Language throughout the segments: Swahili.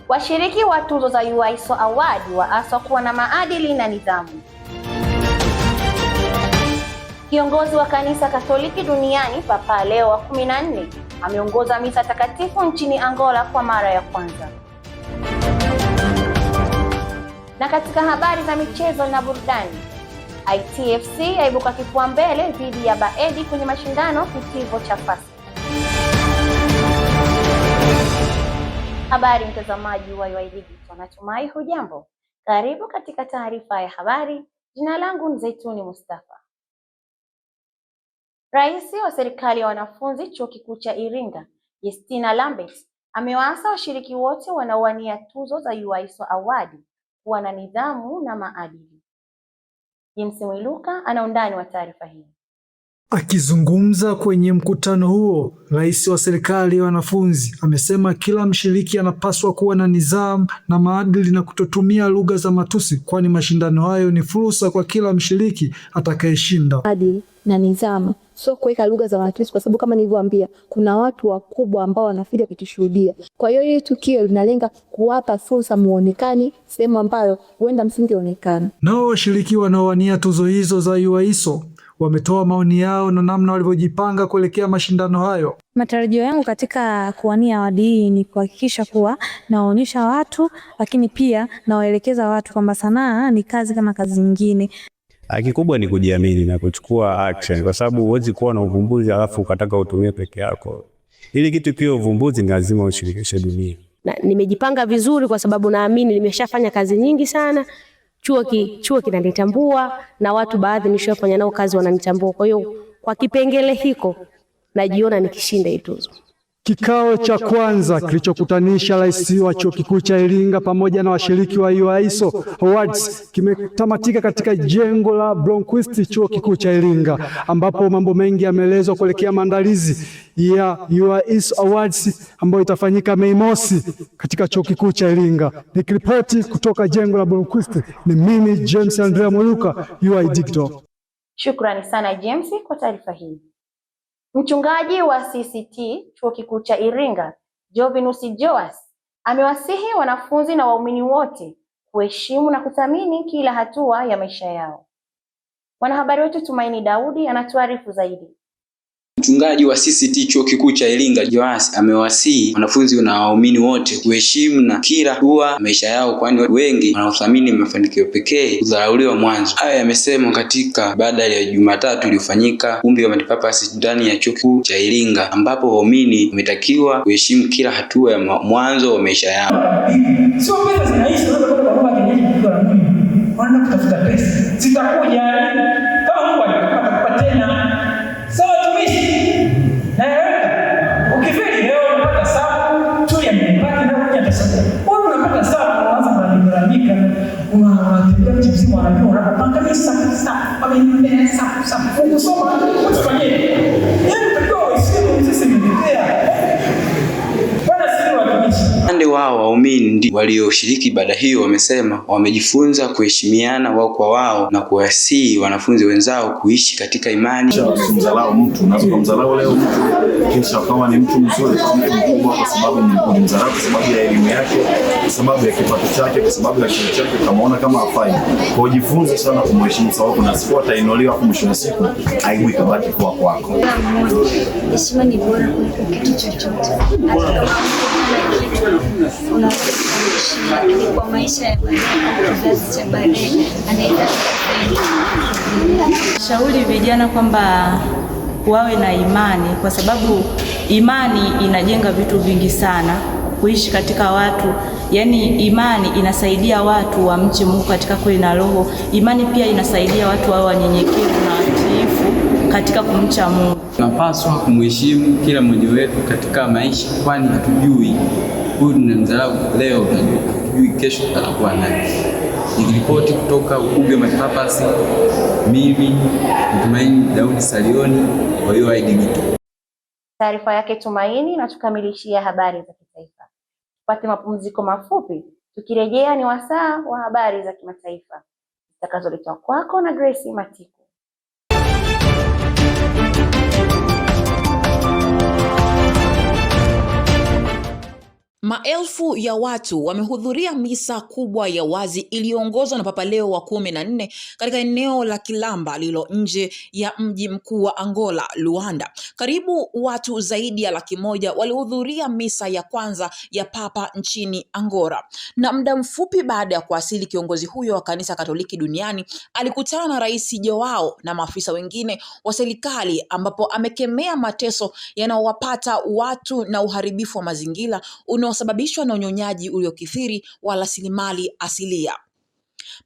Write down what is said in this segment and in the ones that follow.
Washiriki wa tuzo za UISO Award waaswa kuwa na maadili na nidhamu. Kiongozi wa Kanisa Katoliki duniani Papa Leo wa 14 ameongoza misa takatifu nchini Angola kwa mara ya kwanza. Na katika habari za michezo na burudani, ITFC yaibuka kifua mbele dhidi ya Baedi kwenye mashindano kitivo cha Fasi. Habari mtazamaji wa UoI Digital, natumai hujambo. Karibu katika taarifa ya habari. Jina langu ni Zaituni Mustafa. Rais wa serikali ya wanafunzi Chuo Kikuu cha Iringa, Justina Lambert, amewaasa washiriki wote wanaowania tuzo za UISO Award kuwa na nidhamu na maadili. James Mwiluka ana undani wa taarifa hii. Akizungumza kwenye mkutano huo, rais wa serikali ya wanafunzi amesema kila mshiriki anapaswa kuwa na nidhamu na maadili na kutotumia lugha za matusi, kwani mashindano hayo ni fursa kwa kila mshiriki atakayeshinda. Maadili na nidhamu, sio kuweka lugha za matusi, kwa sababu kama nilivyowaambia kuna watu wakubwa ambao wanafika kutushuhudia. Kwa hiyo hili tukio linalenga kuwapa fursa muonekani sehemu ambayo huenda msingeonekana. Nao washiriki wanaowania tuzo hizo za UISO wametoa maoni yao na namna walivyojipanga kuelekea mashindano hayo. Matarajio yangu katika kuwania awadi hii ni kuhakikisha kuwa nawaonyesha watu, lakini pia nawaelekeza watu kwamba sanaa ni kazi kama kazi nyingine. Kikubwa ni kujiamini na kuchukua action, kwa sababu huwezi kuwa na uvumbuzi alafu ukataka utumie peke yako. Ili kitu kiwe uvumbuzi ni lazima ushirikishe dunia. Na nimejipanga vizuri kwa sababu naamini nimeshafanya kazi nyingi sana. Chuo kinanitambua na watu baadhi nishafanya nao kazi wananitambua. Kwa hiyo kwa kipengele hiko najiona nikishinda hii tuzo. Kikao cha kwanza kilichokutanisha rais wa Chuo Kikuu cha Iringa pamoja na washiriki wa UISO Awards kimetamatika katika jengo la Blomquist Chuo Kikuu cha Iringa, ambapo mambo mengi yameelezwa kuelekea maandalizi ya UISO Awards ambayo itafanyika Mei Mosi katika Chuo Kikuu cha Iringa. Nikiripoti kutoka jengo la Blomquist, ni mimi James Andrea Mwiluka, UoI Digital. Shukrani sana James kwa taarifa hii. Mchungaji wa CCT Chuo Kikuu cha Iringa, Jovinus Joas, amewasihi wanafunzi na waumini wote kuheshimu na kuthamini kila hatua ya maisha yao. Mwanahabari wetu Tumaini Daudi anatuarifu zaidi. Mchungaji wa CCT Chuo Kikuu cha Iringa, Joas, amewasihi wanafunzi na waumini wote kuheshimu na kila hatua maisha yao, kwani wengi wanaothamini mafanikio pekee hudharauliwa mwanzo. Haya yamesemwa katika ibada ya Jumatatu iliyofanyika ukumbi wa Matipapasi ndani ya Chuo Kikuu cha Iringa, ambapo waumini wametakiwa kuheshimu kila hatua ya mwanzo wa maisha yao. Sio pesa zinaishi, unaweza kwenda kwa Mungu kinyesi kwa Mungu. Wanaenda kutafuta pesa. Zitakuja kama Mungu atakupa tena. Sawa tumishi. Ukifeli leo unapata sababu tu ya mpaka na kuja tasawuf. Wewe unapata sababu unaanza kulalamika, unatembea mji mzima unajua unapanga pesa kama ni sababu kusoma usifanye. Yaani tukao isiyo sisi ndio Upande wao waumini walioshiriki ibada hiyo wamesema wamejifunza kuheshimiana wao kwa wao na kuwasihi wanafunzi wenzao kuishi katika imani. Usimdharau mtu, unaweza kumdharau leo kisha kama ni mtu mzuri kwa mtu mkubwa kwa sababu ni mdharau kwa sababu ya elimu yake, kwa sababu ya kipato chake, kwa sababu ya cheo chake, kamaona kama hafai. Kwa kujifunza sana kumheshimu, sababu na siku atainuliwa kwa mwisho wa siku aibu ikabaki kwa kwako. Heshima ni bora kuliko kitu chochote. Unaheshimu kwa maisha ya kizazi cha baadaye anaweza. Shauri vijana kwamba wawe na imani, kwa sababu imani inajenga vitu vingi sana kuishi katika watu. Yaani imani inasaidia watu wamche Mungu katika kweli na roho. Imani pia inasaidia watu wawe wanyenyekevu na watiifu katika kumcha Mungu. Tunapaswa kumheshimu kila mmoja wetu katika maisha, kwani hatujui huyu tunamdharau leo, hatujui kesho atakuwa nani. Nikiripoti kutoka ukumbi wa Matipapasi, mimi Tumaini Daudi Salioni wa UoI Digital. Taarifa yake Tumaini na tukamilishia habari za kitaifa. Tupate mapumziko mafupi, tukirejea ni wasaa wa habari za kimataifa zitakazoletwa kwako na Grace Matiku. Maelfu ya watu wamehudhuria misa kubwa ya wazi iliyoongozwa na Papa Leo wa 14 katika eneo la Kilamba lililo nje ya mji mkuu wa Angola, Luanda. Karibu watu zaidi ya 100,000 walihudhuria misa ya kwanza ya Papa nchini Angola. Na muda mfupi baada ya kuwasili, kiongozi huyo wa kanisa Katoliki duniani alikutana na Rais Joao na maafisa wengine wa serikali, ambapo amekemea mateso yanayowapata watu na uharibifu wa mazingira unaosababishwa na unyonyaji uliokithiri wa rasilimali asilia.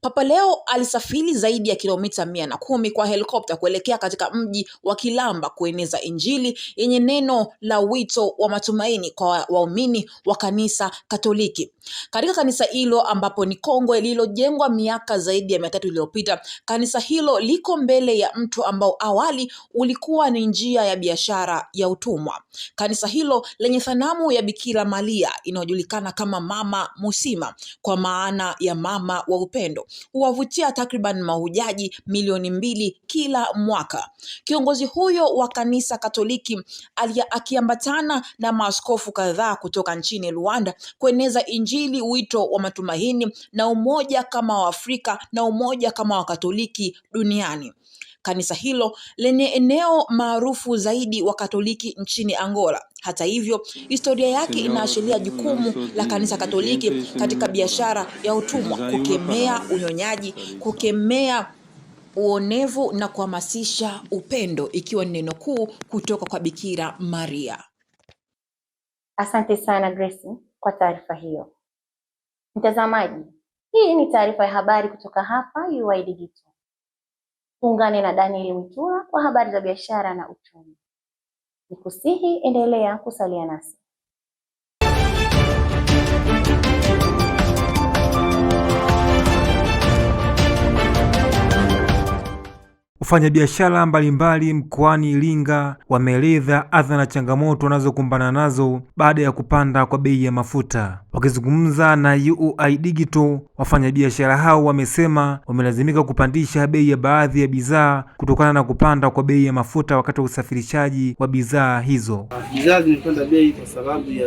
Papa Leo alisafiri zaidi ya kilomita 110 kwa helikopta kuelekea katika mji wa Kilamba kueneza Injili yenye neno la wito wa matumaini kwa waumini wa kanisa Katoliki. Katika kanisa hilo ambapo ni kongwe lililojengwa miaka zaidi ya 300 iliyopita, kanisa hilo liko mbele ya mto ambao awali ulikuwa ni njia ya biashara ya utumwa. Kanisa hilo lenye sanamu ya Bikira Maria inayojulikana kama Mama Musima kwa maana ya mama wa upendo huwavutia takriban mahujaji milioni 2 kila mwaka. Kiongozi huyo wa kanisa Katoliki akiambatana na maaskofu kadhaa kutoka nchini Rwanda kueneza Injili, wito wa matumaini na umoja kama wa Afrika na umoja kama wa Katoliki duniani. Kanisa hilo lenye eneo maarufu zaidi wa Katoliki nchini Angola. Hata hivyo, historia yake inaashiria jukumu la kanisa Katoliki katika biashara ya utumwa, kukemea unyonyaji, kukemea uonevu na kuhamasisha upendo, ikiwa ni neno kuu kutoka kwa Bikira Maria. Asante sana Grace kwa taarifa hiyo. Mtazamaji, hii ni taarifa ya habari kutoka hapa UoI Digital. Tuungane na Daniel Mtura kwa habari za biashara na uchumi. Nikusihi endelea kusalia nasi. Wafanyabiashara mbalimbali mkoani Iringa wameeleza adha na changamoto wanazokumbana nazo baada ya kupanda kwa bei ya mafuta. Wakizungumza na UoI Digital, wafanyabiashara hao wamesema wamelazimika kupandisha bei ya baadhi ya bidhaa kutokana na kupanda kwa bei ya mafuta wakati wa usafirishaji wa bidhaa hizo. Bidhaa zimepanda bei kwa sababu ya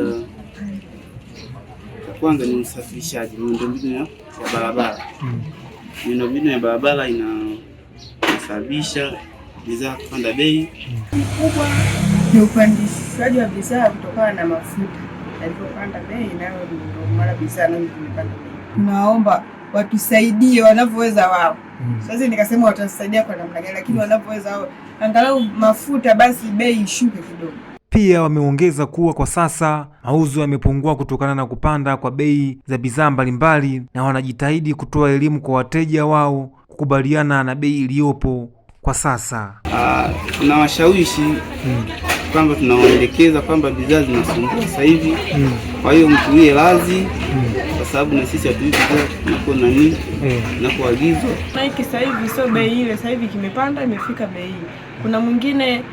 kwanza ni usafirishaji, miundombinu ya barabara. Miundombinu ya barabara inasababisha bidhaa kupanda bei. Kubwa ni upandishaji wa bidhaa kutokana na mafuta yalipopanda bei, nayo ndio mara bidhaa nyingi zimepanda bei. Tunaomba watusaidie wanavyoweza wao. Sasa nikasema watasaidia kwa namna gani, lakini wanavyoweza wao angalau mafuta basi bei ishuke kidogo. Pia wameongeza kuwa kwa sasa mauzo yamepungua kutokana na kupanda kwa bei za bidhaa mbalimbali, na wanajitahidi kutoa elimu kwa wateja wao kukubaliana na bei iliyopo kwa sasa. Tunawashawishi kwamba tunawaelekeza kwamba bidhaa zinasumbua sasa hivi. Kwa hiyo mtuie radhi kwa sababu na sisi hatuwezi tunakuwa na nini na kuagizwa. Maiki sasa hivi sio bei ile, sasa hivi kimepanda imefika bei. Kuna mwingine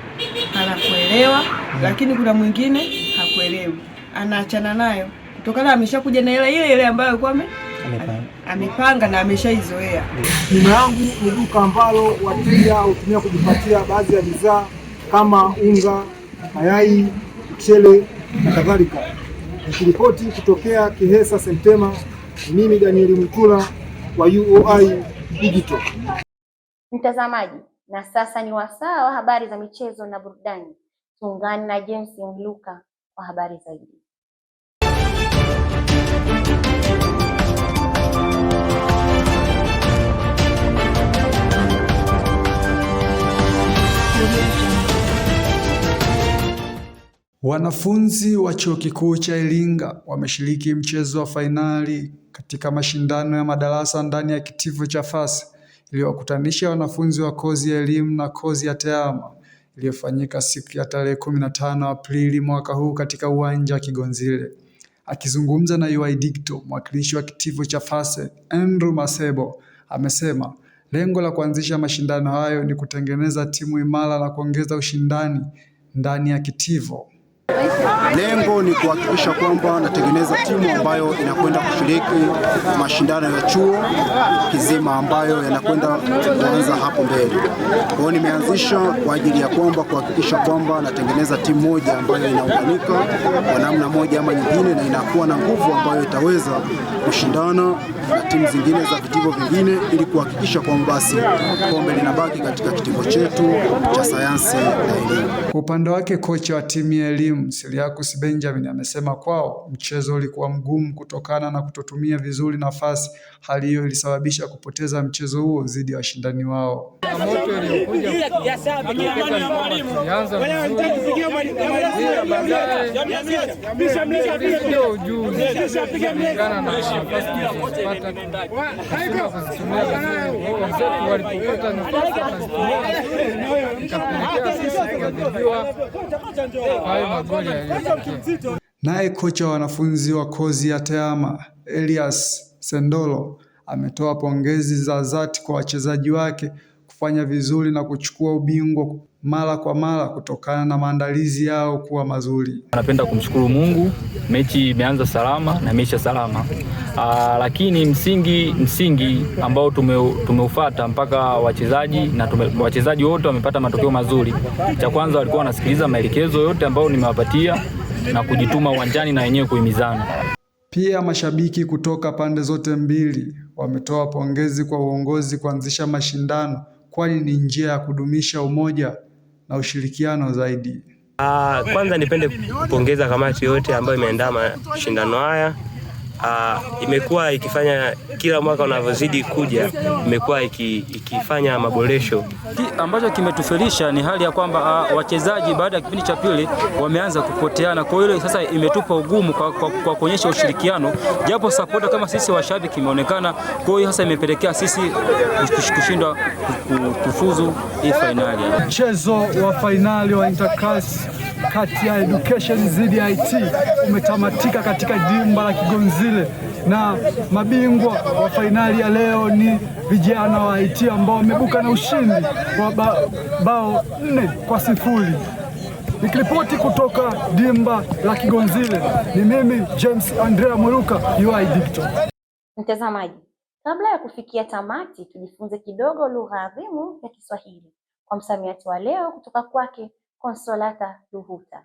anakuelewa lakini kuna mwingine hakuelewi. Anaachana nayo kutokana ameshakuja na ile ambayo kwa amepanga na ameshaizoea. Nyuma yangu ni duka ambalo wateja hutumia kujipatia baadhi ya bidhaa kama unga, mayai, mchele na kadhalika. Nikiripoti kutokea Kihesa Sentema, mimi Daniel Mtura wa UoI Digital. Mtazamaji, na sasa ni wasaa wa habari za michezo na burudani. Tuungane na James Mluka kwa habari zaidi. Wanafunzi wa Chuo Kikuu cha Iringa wameshiriki mchezo wa fainali katika mashindano ya madarasa ndani ya kitivo cha FASE iliyowakutanisha wanafunzi wa kozi ya elimu na kozi ya tehama iliyofanyika siku ya tarehe 15 Aprili mwaka huu katika uwanja wa Kigonzile. Akizungumza na UoI Digital, mwakilishi wa kitivo cha FASE Andrew Masebo amesema lengo la kuanzisha mashindano hayo ni kutengeneza timu imara na kuongeza ushindani ndani ya kitivo. Lengo ni kuhakikisha kwamba natengeneza timu ambayo inakwenda kushiriki mashindano ya chuo kizima ambayo yanakwenda kuanza hapo mbele. Kwa hiyo nimeanzisha kwa ajili ya kwamba kuhakikisha kwamba natengeneza timu moja ambayo inaunganika kwa namna moja ama nyingine na inakuwa na nguvu ambayo itaweza kushindana na timu zingine za vitivo vingine ili kuhakikisha kwamba basi kombe linabaki katika kitivo chetu cha sayansi na elimu. Kwa upande wake kocha wa timu ya elimu Siliakus Benjamin amesema kwao mchezo ulikuwa mgumu kutokana na kutotumia vizuri nafasi. Hali hiyo ilisababisha kupoteza mchezo huo dhidi ya washindani wao. Moto iliyokuja Naye kocha wa wanafunzi wa kozi ya TEHAMA Elias Sendolo ametoa pongezi za dhati kwa wachezaji wake kufanya vizuri na kuchukua ubingwa mara kwa mara kutokana na maandalizi yao kuwa mazuri. Napenda kumshukuru Mungu, mechi imeanza salama na imeisha salama. Lakini msingi ambao tumeufuata mpaka wachezaji na wachezaji wote wamepata matokeo mazuri. Cha kwanza walikuwa wanasikiliza maelekezo yote ambayo nimewapatia na kujituma uwanjani na wenyewe kuhimizana. Pia mashabiki kutoka pande zote mbili wametoa pongezi kwa uongozi kuanzisha mashindano, kwani ni njia ya kudumisha umoja na ushirikiano zaidi. Kwanza nipende kupongeza kamati yote ambayo imeandaa mashindano haya. Imekuwa ikifanya kila mwaka unavyozidi kuja, imekuwa ikifanya maboresho. Ambacho kimetufelisha ni hali ya kwamba wachezaji baada ya kipindi cha pili wameanza kupoteana. Kwa hiyo sasa imetupa ugumu kwa kuonyesha ushirikiano, japo support kama sisi washabiki imeonekana. Kwa hiyo sasa imepelekea sisi kushindwa kufuzu hii finali. Mchezo wa finali wa Interclass kati ya Education dhidi ya IT umetamatika katika dimba la Kigonzile, na mabingwa wa fainali ya leo ni vijana wa IT ambao wamebuka na ushindi wa bao 4-0. Nikiripoti kutoka dimba la Kigonzile, ni mimi James Andrea Mweruka, UoI Digital. Mtazamaji, kabla ya kufikia tamati, tujifunze kidogo lugha adhimu ya Kiswahili kwa msamiati wa leo kutoka kwake Consolata Luhuta.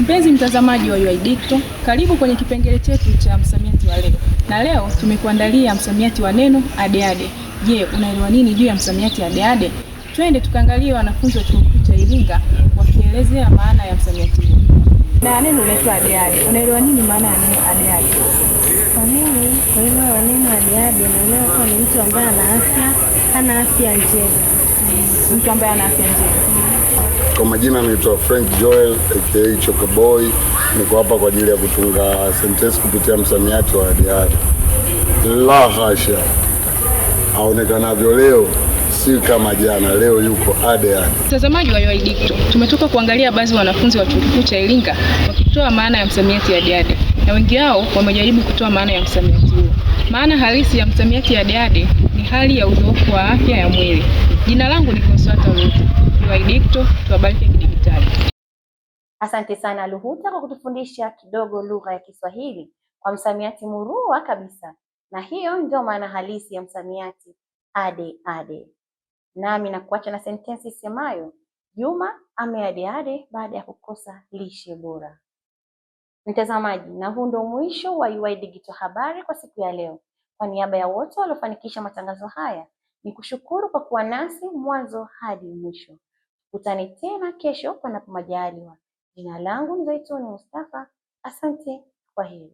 Mpenzi mtazamaji wa UoI Digital, karibu kwenye kipengele chetu cha msamiati wa leo. Na leo tumekuandalia msamiati wa neno adeade. Je, unaelewa nini juu ya msamiati adeade? Twende tukaangalie wanafunzi wa Chuo Kikuu cha Iringa wakielezea maana ya msamiati huu. Na neno unaitwa adeade. Unaelewa nini maana ya neno adeade? Kwa mimi, kuelewa neno adeade naelewa kuwa ni mtu ambaye ana afya njema. Mtu ambaye ana afya njema. Kwa majina naitwa Frank Joel aka Chokaboy. Niko hapa kwa ajili ya kutunga sentensi kupitia msamiati wa adeade. La hasha, aonekanavyo leo si kama jana, leo yuko adeade. Mtazamaji wa UoI Digital, tumetoka kuangalia baadhi ya wanafunzi wa Chuo Kikuu cha Iringa wakitoa maana ya msamiati adeade, na wengi wao wamejaribu kutoa maana ya msamiati huo. Maana halisi ya msamiati adeade ni hali ya udhaifu wa afya ya mwili. Jina langu ni Consolata Luhuta. UoI Digital, tuwabariki kidijitali. Asante sana Luhuta kwa kutufundisha kidogo lugha ya Kiswahili kwa msamiati murua kabisa. Na hiyo ndio maana halisi ya msamiati adeade. Nami nakuacha na sentensi isemayo Juma ameadeade baada ya kukosa lishe bora. Mtazamaji, na huu ndio mwisho wa UoI Digital habari kwa siku ya leo. Kwa niaba ya wote waliofanikisha matangazo haya, ni kushukuru kwa kuwa nasi mwanzo hadi mwisho. Tukutane tena kesho panapo majaliwa. Jina langu ni Zaituni Mustafa. Asante, kwa heri.